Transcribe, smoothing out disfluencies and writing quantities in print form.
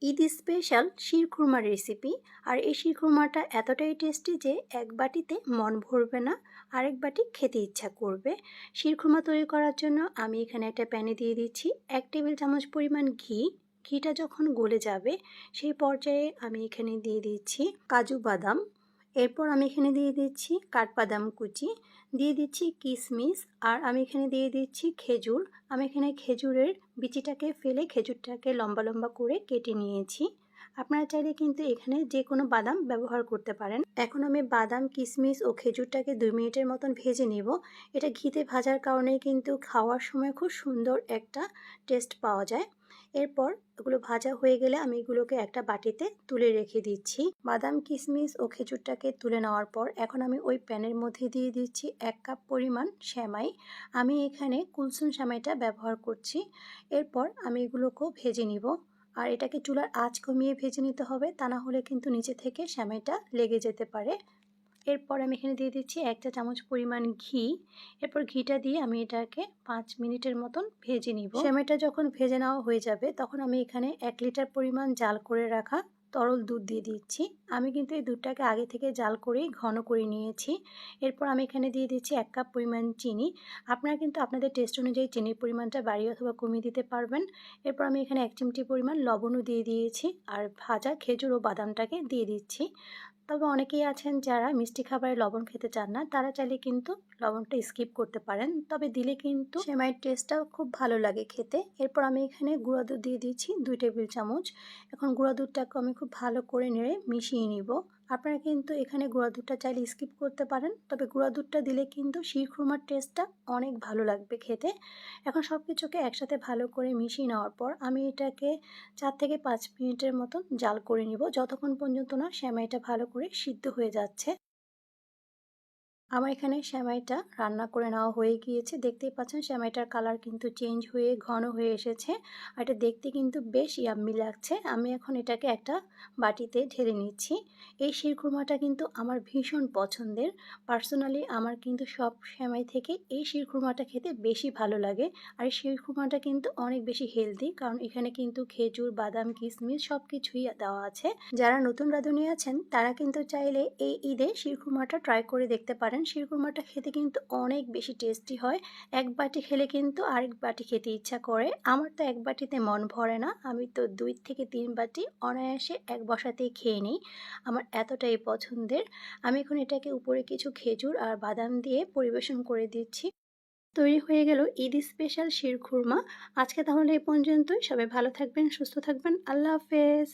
Eid special শিরখুরমার recipe. আর এই শিরখুরমাটা এতটাই টেস্টি যে এক বাটিতে মন ভরবে না, আরেক বাটি খেতে ইচ্ছা করবে। শিরখুরমা তৈরি করার জন্য আমি এখানে একটা প্যানে দিয়ে দিচ্ছি 1 টেবিল চামচ পরিমাণ ঘি। ঘিটা যখন গলে যাবে সেই পর্যায়ে আমি এখানে দিয়ে দিচ্ছি কাজু বাদাম। এরপর আমি এখানে দিয়ে দিচ্ছি কাঠবাদাম কুচি, দিয়ে দিচ্ছি কিশমিশ, আর আমি এখানে দিয়ে দিচ্ছি খেজুর। আমি এখানে খেজুরের বিচিটাকে ফেলে খেজুরটাকে লম্বা লম্বা করে কেটে নিয়েছি। আপনারা চাইলে কিন্তু এখানে যে কোনো বাদাম ব্যবহার করতে পারেন। এখন আমি বাদাম, কিশমিশ ও খেজুরটাকে 2 মিনিটের মতন ভেজে নিব। এটা ঘিতে ভাজার কারণে কিন্তু খাওয়ার সময় খুব সুন্দর একটা টেস্ট পাওয়া যায়। এরপর এগুলো ভাজা হয়ে গেলে আমি এগুলোকে একটা বাটিতে তুলে রেখে দিচ্ছি। বাদাম, কিশমিশ ও খেজুরটাকে তুলে নেওয়ার পর এখন আমি ওই প্যানের মধ্যে দিয়ে দিচ্ছি 1 কাপ পরিমাণ সেমাই। আমি এখানে কুলসুম সেমাইটা ব্যবহার করছি। এরপর আমি এগুলোকেও ভেজে নিব। আর এটাকে চুলার আঁচ কমিয়ে ভেজে নিতে হবে, তা না হলে কিন্তু নিচে থেকে সেমাইটা লেগে যেতে পারে। এরপর আমি এখানে দিয়ে দিচ্ছি 1 চা চামচ পরিমাণ ঘি। এরপর ঘিটা দিয়ে আমি এটাকে 5 মিনিটের মতন ভেজে নিব। সেমাইটা যখন ভেজে নেওয়া হয়ে যাবে তখন আমি এখানে 1 লিটার পরিমাণ জাল করে রাখা তরল দুধ দিয়ে দিচ্ছি। আমি কিন্তু এই দুধটাকে আগে থেকে জাল করেই ঘন করে নিয়েছি। এরপর আমি এখানে দিয়ে দিচ্ছি 1 কাপ পরিমাণ চিনি। আপনারা কিন্তু আপনাদের টেস্ট অনুযায়ী চিনির পরিমাণটা বাড়িয়ে অথবা কমিয়ে দিতে পারবেন। এরপর আমি এখানে 1 চিমটি পরিমাণ লবণও দিয়ে দিয়েছি, আর ভাজা খেজুর ও বাদামটাকে দিয়ে দিচ্ছি। তবে অনেকেই আছেন যারা মিষ্টি খাবারে লবণ খেতে চান না, তারা চাইলে কিন্তু লবণটা স্কিপ করতে পারেন, তবে দিলে কিন্তু সেমাইয়ের টেস্টটা খুব ভালো লাগে খেতে। এরপর আমি এখানে গুঁড়া দুধ দিয়ে দিচ্ছি 2 টেবিল চামচ। এখন গুঁড়া দুধটাকে আমি খুব ভালো করে নেড়ে মিশিয়ে নিব। আপনারা কিন্তু এখানে গুঁড়া দুধটা চাইলে স্কিপ করতে পারেন, তবে গুঁড়া দুধটা দিলে কিন্তু শিরখুরমার টেস্টটা অনেক ভালো লাগবে খেতে। এখন সব কিছুকে একসাথে ভালো করে মিশিয়ে নেওয়ার পর আমি এটাকে 4 থেকে 5 মিনিটের মতন জাল করে নিব, যতক্ষণ পর্যন্ত না সেমাইটা ভালো করে সিদ্ধ হয়ে যাচ্ছে। আমার এখানে সেমাইটা রান্না করে নেওয়া হয়ে গিয়েছে। দেখতেই পাচ্ছেন সেমাইটার কালার কিন্তু চেঞ্জ হয়ে ঘন হয়ে এসেছে, আর এটা দেখতে কিন্তু বেশ ইয়াম্মি লাগছে। আমি এখন এটাকে একটা বাটিতে ঢেলে নিচ্ছি। এই শিরখুরমাটা কিন্তু আমার ভীষণ পছন্দের। পার্সোনালি আমার কিন্তু সব সেমাই থেকে এই শিরখুরমাটা খেতে বেশি ভালো লাগে। আর এই শিরখুরমাটা কিন্তু অনেক বেশি হেলদি, কারণ এখানে কিন্তু খেজুর, বাদাম, কিশমিশ সব কিছুই দেওয়া আছে। যারা নতুন রাঁধুনি আছেন তারা কিন্তু চাইলে এই ঈদে শিরখুরমাটা ট্রাই করে দেখতে পারেন। শিরখুরমাটা খেতে কিন্তু অনেক বেশি টেস্টি হয়। এক বাটি খেলে কিন্তু আরেক বাটি খেতে ইচ্ছা করে। আমার তো এক বাটিতে মন ভরে না, আমি তো 2 থেকে 3 বাটি অনায়াসে এক বসাতেই খেয়ে নিই। আমার এতটাই পছন্দের। আমি এখন এটাকে উপরে কিছু খেজুর আর বাদাম দিয়ে পরিবেশন করে দিচ্ছি। তৈরি হয়ে গেল ঈদ স্পেশাল শিরখুরমা। আজকে তাহলে এই পর্যন্তই। সবাই ভালো থাকবেন, সুস্থ থাকবেন। আল্লাহ হাফেজ।